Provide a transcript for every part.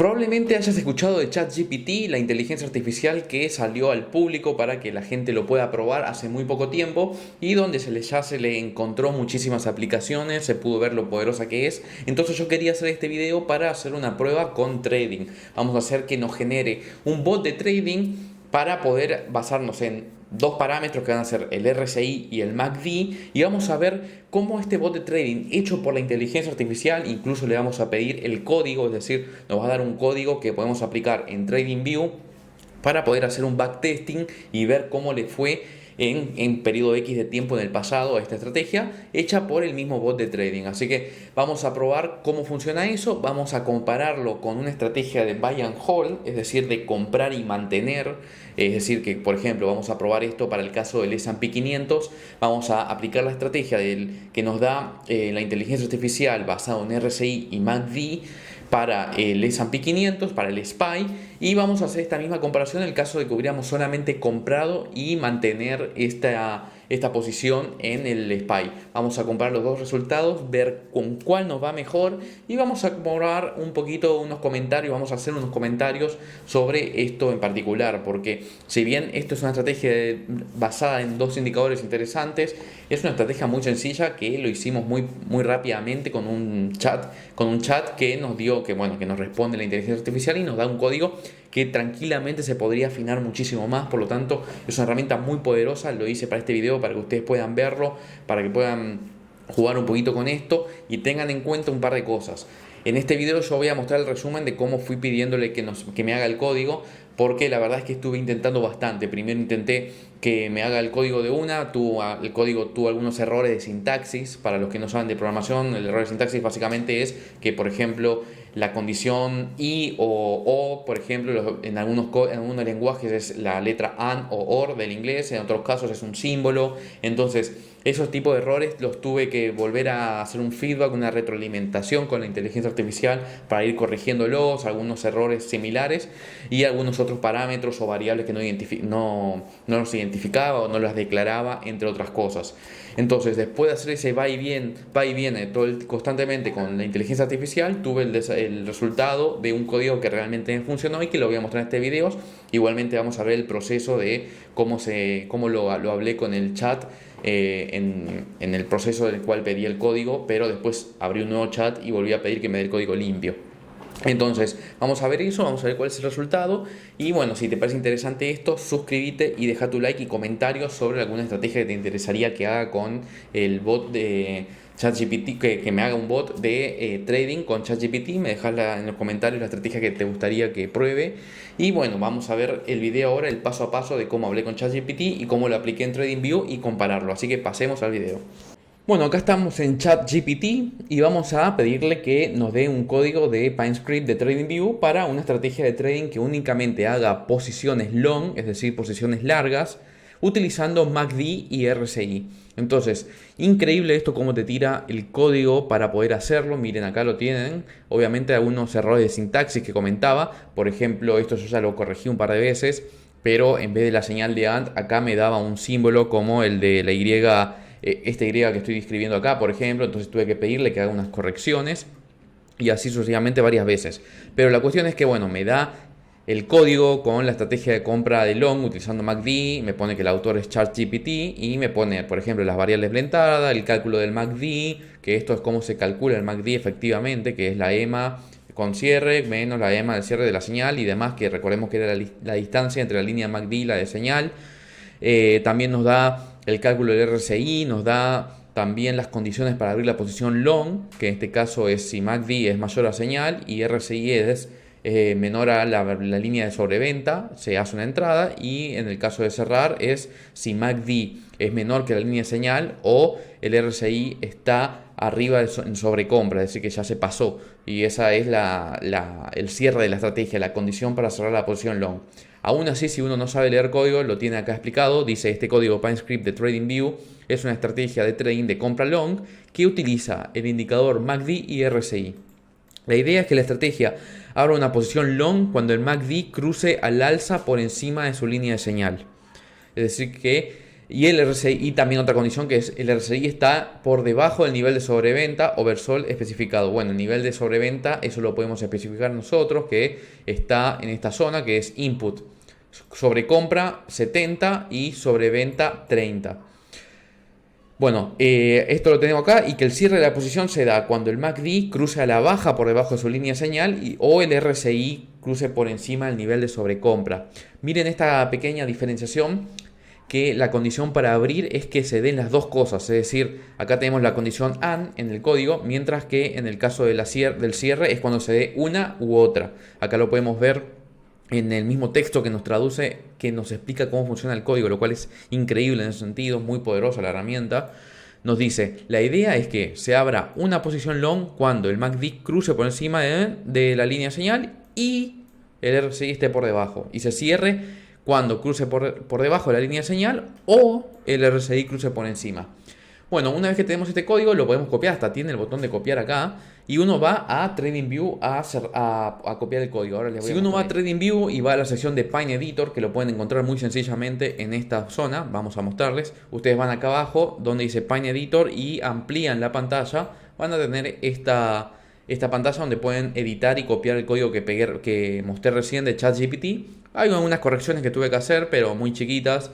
Probablemente hayas escuchado de ChatGPT, la inteligencia artificial que salió al público para que la gente lo pueda probar hace muy poco tiempo y donde ya se le encontró muchísimas aplicaciones, se pudo ver lo poderosa que es. Entonces yo quería hacer este video para hacer una prueba con trading. Vamos a hacer que nos genere un bot de trading para poder basarnos en dos parámetros que van a ser el RSI y el MACD, y vamos a ver cómo este bot de trading hecho por la inteligencia artificial, incluso le vamos a pedir el código, es decir, nos va a dar un código que podemos aplicar en TradingView para poder hacer un backtesting y ver cómo le fue en periodo X de tiempo en el pasado a esta estrategia hecha por el mismo bot de trading. Así que vamos a probar cómo funciona eso, vamos a compararlo con una estrategia de buy and hold, es decir, de comprar y mantener. Es decir, que por ejemplo vamos a probar esto para el caso del S&P 500, vamos a aplicar la estrategia que nos da la inteligencia artificial basada en RSI y MACD para el S&P 500, para el SPY, y vamos a hacer esta misma comparación en el caso de que hubiéramos solamente comprado y mantener esta posición en el SPY. Vamos a comparar los dos resultados, ver con cuál nos va mejor y vamos a probar un poquito unos comentarios, vamos a hacer unos comentarios sobre esto en particular, porque si bien esto es una estrategia basada en dos indicadores interesantes, es una estrategia muy sencilla que lo hicimos muy rápidamente con un chat que nos dio, que nos responde la inteligencia artificial y nos da un código que tranquilamente se podría afinar muchísimo más. Por lo tanto, es una herramienta muy poderosa. Lo hice para este video para que ustedes puedan verlo, para que puedan jugar un poquito con esto y tengan en cuenta un par de cosas. En este video yo voy a mostrar el resumen de cómo fui pidiéndole que me haga el código, porque la verdad es que estuve intentando bastante. Primero intenté que me haga el código de el código tuvo algunos errores de sintaxis. Para los que no saben de programación, el error de sintaxis básicamente es que, por ejemplo, la condición y o, por ejemplo, en algunos lenguajes es la letra and o or del inglés, en otros casos es un símbolo. Entonces, esos tipos de errores los tuve que volver a hacer un feedback, una retroalimentación con la inteligencia artificial para ir corrigiéndolos, algunos errores similares y algunos otros parámetros o variables que no los identificaba o no las declaraba, entre otras cosas. Entonces, después de hacer ese va y viene constantemente con la inteligencia artificial, tuve el resultado de un código que realmente funcionó y que lo voy a mostrar en este video. Igualmente vamos a ver el proceso de cómo lo hablé con el chat en el proceso del cual pedí el código, pero después abrí un nuevo chat y volví a pedir que me dé el código limpio. Entonces, vamos a ver eso, vamos a ver cuál es el resultado. Y bueno, si te parece interesante esto, suscríbete y deja tu like y comentarios sobre alguna estrategia que te interesaría que haga con el bot de ChatGPT, que me haga un bot de trading con ChatGPT. Me dejas en los comentarios la estrategia que te gustaría que pruebe. Y bueno, vamos a ver el video ahora, el paso a paso de cómo hablé con ChatGPT y cómo lo apliqué en TradingView y compararlo. Así que pasemos al video. Bueno, acá estamos en ChatGPT y vamos a pedirle que nos dé un código de PineScript de TradingView para una estrategia de trading que únicamente haga posiciones long, es decir, posiciones largas, utilizando MACD y RSI. Entonces, increíble esto cómo te tira el código para poder hacerlo. Miren, acá lo tienen. Obviamente algunos errores de sintaxis que comentaba. Por ejemplo, esto yo ya lo corregí un par de veces, pero en vez de la señal de AND, acá me daba un símbolo como el de la Y, esta Y que estoy escribiendo acá, por ejemplo. Entonces tuve que pedirle que haga unas correcciones y así sucesivamente varias veces. Pero la cuestión es que, bueno, me da el código con la estrategia de compra de long utilizando MACD, me pone que el autor es ChatGPT y me pone, por ejemplo, las variables blentadas, el cálculo del MACD, que esto es cómo se calcula el MACD efectivamente, que es la EMA con cierre menos la EMA del cierre de la señal y demás, que recordemos que era la distancia entre la línea MACD y la de señal. También nos da el cálculo del RSI, nos da también las condiciones para abrir la posición long, que en este caso es si MACD es mayor a señal y RSI es menor a la línea de sobreventa, se hace una entrada, y en el caso de cerrar es si MACD es menor que la línea de señal o el RSI está arriba en sobrecompra, es decir, que ya se pasó, y esa es el cierre de la estrategia, la condición para cerrar la posición long. Aún así, si uno no sabe leer código, lo tiene acá explicado. Dice: este código PineScript de TradingView es una estrategia de trading de compra long que utiliza el indicador MACD y RSI. La idea es que la estrategia abra una posición long cuando el MACD cruce al alza por encima de su línea de señal. Es decir, que Y el RSI, y también otra condición que es el RSI está por debajo del nivel de sobreventa oversold especificado. Bueno, el nivel de sobreventa, eso lo podemos especificar nosotros, que está en esta zona, que es input. Sobrecompra 70 y sobreventa 30. Bueno, esto lo tenemos acá y que el cierre de la posición se da cuando el MACD cruce a la baja por debajo de su línea de señal o el RSI cruce por encima del nivel de sobrecompra. Miren esta pequeña diferenciación, que la condición para abrir es que se den las dos cosas, es decir, acá tenemos la condición AND en el código, mientras que en el caso del cierre es cuando se dé una u otra. Acá lo podemos ver en el mismo texto que nos traduce, que nos explica cómo funciona el código, lo cual es increíble en ese sentido, muy poderosa la herramienta. Nos dice, la idea es que se abra una posición long cuando el MACD cruce por encima de la línea de señal y el RSI esté por debajo, y se cierre cuando cruce por debajo de la línea de señal o el RSI cruce por encima. Bueno, una vez que tenemos este código lo podemos copiar, hasta tiene el botón de copiar acá, y uno va a TradingView a copiar el código. Ahora les voy si uno va a TradingView y va a la sección de Pine Editor, que lo pueden encontrar muy sencillamente en esta zona, vamos a mostrarles. Ustedes van acá abajo donde dice Pine Editor y amplían la pantalla, van a tener esta pantalla donde pueden editar y copiar el código que mostré recién de ChatGPT. Hay algunas correcciones que tuve que hacer, pero muy chiquitas,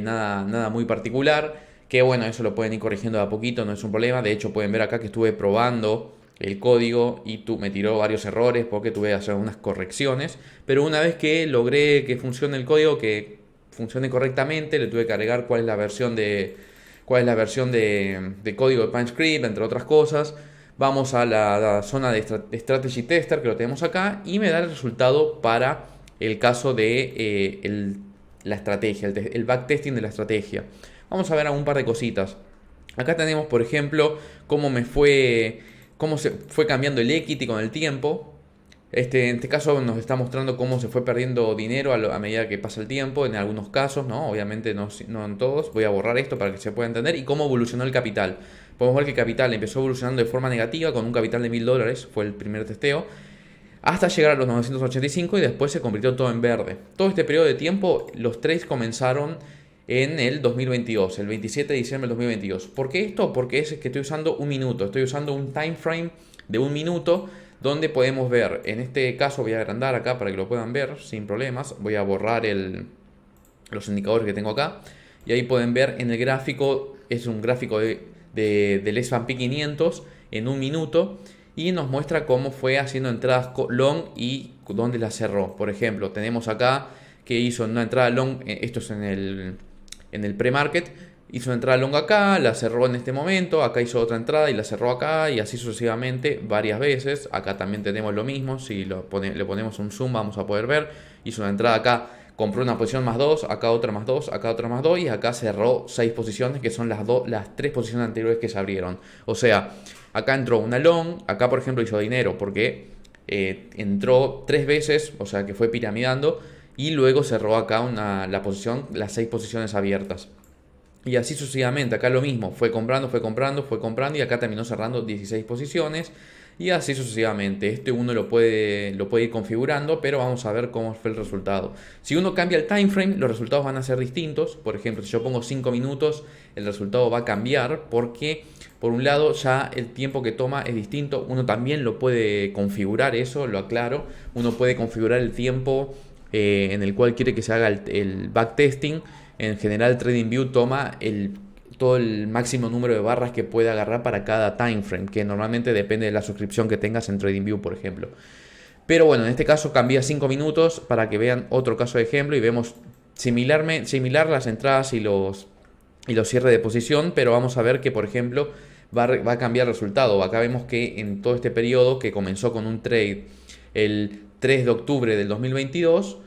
nada muy particular. Que bueno, eso lo pueden ir corrigiendo de a poquito, no es un problema. De hecho, pueden ver acá que estuve probando el código y me tiró varios errores porque tuve que hacer unas correcciones. Pero una vez que logré que funcione el código, que funcione correctamente, le tuve que agregar cuál es la versión de código de PineScript, entre otras cosas. Vamos a la zona de Strategy Tester, que lo tenemos acá, y me da el resultado para el caso de la estrategia, el backtesting de la estrategia. Vamos a ver un par de cositas. Acá tenemos, por ejemplo, cómo se fue cambiando el equity con el tiempo. En este caso nos está mostrando cómo se fue perdiendo dinero a medida que pasa el tiempo, en algunos casos, ¿no? Obviamente no en todos. Voy a borrar esto para que se pueda entender. Y cómo evolucionó el capital. Podemos ver que el capital empezó evolucionando de forma negativa con un capital de $1000, fue el primer testeo, hasta llegar a los 985 y después se convirtió todo en verde. Todo este periodo de tiempo, los trades comenzaron en el 2022, el 27 de diciembre del 2022. ¿Por qué esto? Porque es que estoy usando un minuto, estoy usando un time frame de un minuto donde podemos ver, en este caso voy a agrandar acá para que lo puedan ver sin problemas, voy a borrar los indicadores que tengo acá y ahí pueden ver en el gráfico, es un gráfico del S&P 500 en un minuto y nos muestra cómo fue haciendo entradas long y dónde la cerró. Por ejemplo, tenemos acá que hizo una entrada long, esto es en el pre-market, hizo una entrada long acá, la cerró en este momento, acá hizo otra entrada y la cerró acá y así sucesivamente varias veces. Acá también tenemos lo mismo, si le ponemos un zoom vamos a poder ver, hizo una entrada acá, compró una posición más 2, acá otra más 2, acá otra más 2 y acá cerró 6 posiciones que son las 3 posiciones anteriores que se abrieron. O sea, acá entró una long, acá por ejemplo hizo dinero porque entró 3 veces, o sea que fue piramidando y luego cerró acá las 6 posiciones abiertas. Y así sucesivamente, acá lo mismo, fue comprando y acá terminó cerrando 16 posiciones y así sucesivamente. Este uno lo puede ir configurando, pero vamos a ver cómo fue el resultado. Si uno cambia el time frame, los resultados van a ser distintos. Por ejemplo, si yo pongo 5 minutos, el resultado va a cambiar porque por un lado ya el tiempo que toma es distinto. Uno también lo puede configurar, eso lo aclaro. Uno puede configurar el tiempo en el cual quiere que se haga el backtesting. En general TradingView toma todo el máximo número de barras que puede agarrar para cada time frame, que normalmente depende de la suscripción que tengas en TradingView, por ejemplo. Pero bueno, en este caso cambia 5 minutos para que vean otro caso de ejemplo y vemos similar las entradas y los cierres de posición, pero vamos a ver que, por ejemplo, va a cambiar el resultado. Acá vemos que en todo este periodo que comenzó con un trade el 3 de octubre del 2022,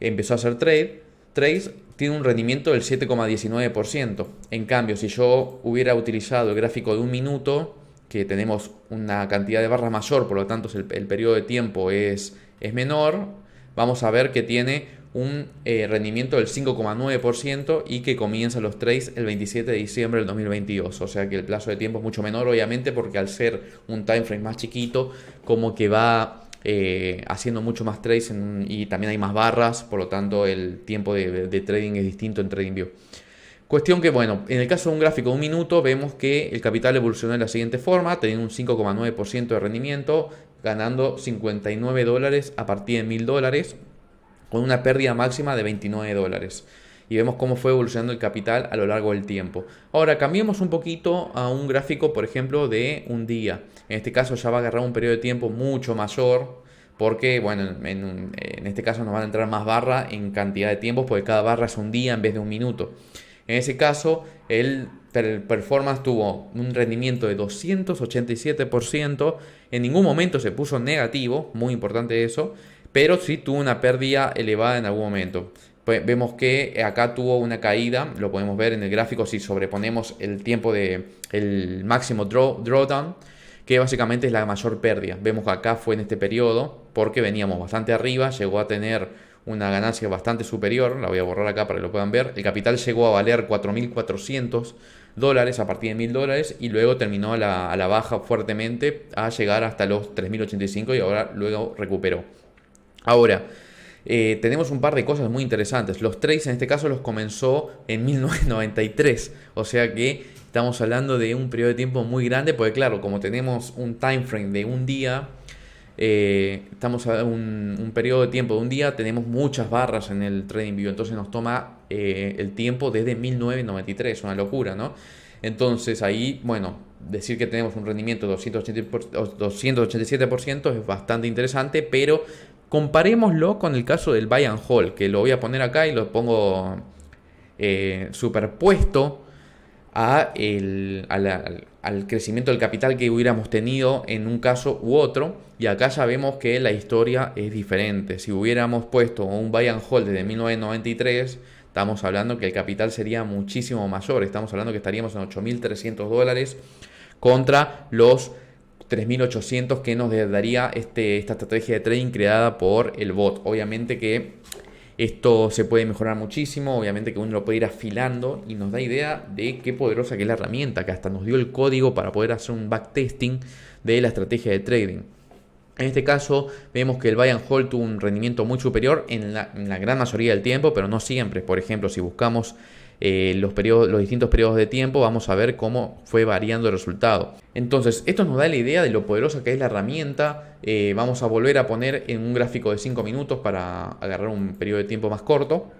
empezó a hacer trades, tiene un rendimiento del 7,19%. En cambio, si yo hubiera utilizado el gráfico de un minuto, que tenemos una cantidad de barras mayor, por lo tanto el periodo de tiempo es menor, vamos a ver que tiene un rendimiento del 5,9% y que comienza los trades el 27 de diciembre del 2022. O sea que el plazo de tiempo es mucho menor, obviamente, porque al ser un time frame más chiquito, como que va haciendo mucho más trades y también hay más barras, por lo tanto el tiempo de trading es distinto en TradingView. Cuestión que, bueno, en el caso de un gráfico de un minuto, vemos que el capital evolucionó de la siguiente forma, teniendo un 5,9% de rendimiento, ganando $59 a partir de $1000, con una pérdida máxima de $29. Y vemos cómo fue evolucionando el capital a lo largo del tiempo. Ahora, cambiemos un poquito a un gráfico, por ejemplo, de un día. En este caso ya va a agarrar un periodo de tiempo mucho mayor, porque, bueno, en este caso nos van a entrar más barras en cantidad de tiempos, porque cada barra es un día en vez de un minuto. En ese caso, el performance tuvo un rendimiento de 287%, en ningún momento se puso negativo, muy importante eso, pero sí tuvo una pérdida elevada en algún momento. Pues vemos que acá tuvo una caída, lo podemos ver en el gráfico si sobreponemos el tiempo de el máximo drawdown, que básicamente es la mayor pérdida. Vemos que acá fue en este periodo, porque veníamos bastante arriba, llegó a tener una ganancia bastante superior, la voy a borrar acá para que lo puedan ver. El capital llegó a valer $4.400 a partir de $1000 y luego terminó a la baja fuertemente a llegar hasta los 3.085 y ahora luego recuperó. Ahora, tenemos un par de cosas muy interesantes. Los trades en este caso los comenzó en 1993, o sea que estamos hablando de un periodo de tiempo muy grande, porque claro, como tenemos un time frame de un día, estamos a un periodo de tiempo de un día, tenemos muchas barras en el TradingView, entonces nos toma el tiempo desde 1993, una locura, ¿no? Entonces ahí, bueno, decir que tenemos un rendimiento de 287% es bastante interesante, pero comparémoslo con el caso del buy and hold, que lo voy a poner acá y lo pongo superpuesto al crecimiento del capital que hubiéramos tenido en un caso u otro, y acá ya vemos que la historia es diferente. Si hubiéramos puesto un buy and hold desde 1993, estamos hablando que el capital sería muchísimo mayor, estamos hablando que estaríamos en $8.300 contra los 3.800 que nos daría esta estrategia de trading creada por el bot. Obviamente que esto se puede mejorar muchísimo, obviamente que uno lo puede ir afilando y nos da idea de qué poderosa que es la herramienta, que hasta nos dio el código para poder hacer un backtesting de la estrategia de trading. En este caso vemos que el buy and hold tuvo un rendimiento muy superior en la gran mayoría del tiempo, pero no siempre. Por ejemplo, si buscamos los distintos periodos de tiempo, vamos a ver cómo fue variando el resultado. Entonces, esto nos da la idea de lo poderosa que es la herramienta. Vamos a volver a poner en un gráfico de 5 minutos para agarrar un periodo de tiempo más corto.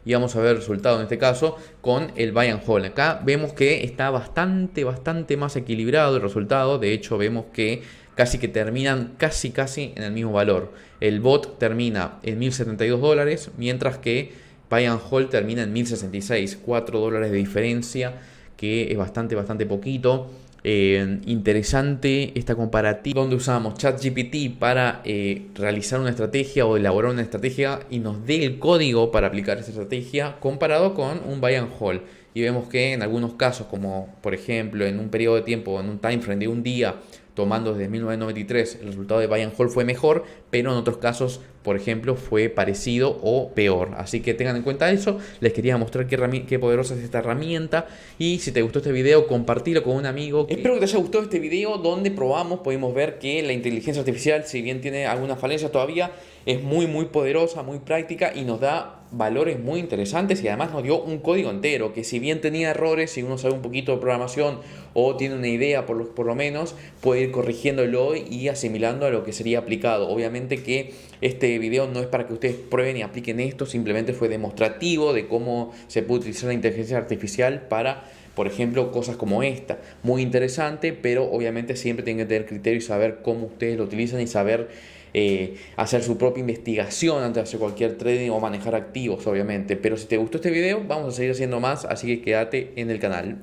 Y vamos a ver el resultado en este caso con el buy and hold. Acá vemos que está bastante más equilibrado el resultado. De hecho, vemos que casi que terminan casi en el mismo valor. El bot termina en $1.072, mientras que buy and hold termina en 1066, $4 de diferencia, que es bastante poquito. Interesante esta comparativa donde usamos ChatGPT para realizar una estrategia o elaborar una estrategia y nos dé el código para aplicar esa estrategia comparado con un buy and hold. Y vemos que en algunos casos, como por ejemplo en un periodo de tiempo, en un time frame de un día, tomando desde 1993, el resultado de buy and hold fue mejor, pero en otros casos, por ejemplo, fue parecido o peor. Así que tengan en cuenta eso. Les quería mostrar qué poderosa es esta herramienta. Y si te gustó este video, compartilo con un amigo. Espero que te haya gustado este video donde pudimos ver que la inteligencia artificial, si bien tiene algunas falencias todavía, es muy poderosa, muy práctica y nos da valores muy interesantes, y además nos dio un código entero que, si bien tenía errores, si uno sabe un poquito de programación o tiene una idea por lo menos, puede ir corrigiéndolo y asimilando a lo que sería aplicado. Obviamente que este video no es para que ustedes prueben y apliquen esto, simplemente fue demostrativo de cómo se puede utilizar la inteligencia artificial para, por ejemplo, cosas como esta. Muy interesante, pero obviamente siempre tienen que tener criterio y saber cómo ustedes lo utilizan y saber hacer su propia investigación antes de hacer cualquier trading o manejar activos, obviamente. Pero si te gustó este video, vamos a seguir haciendo más, así que quédate en el canal.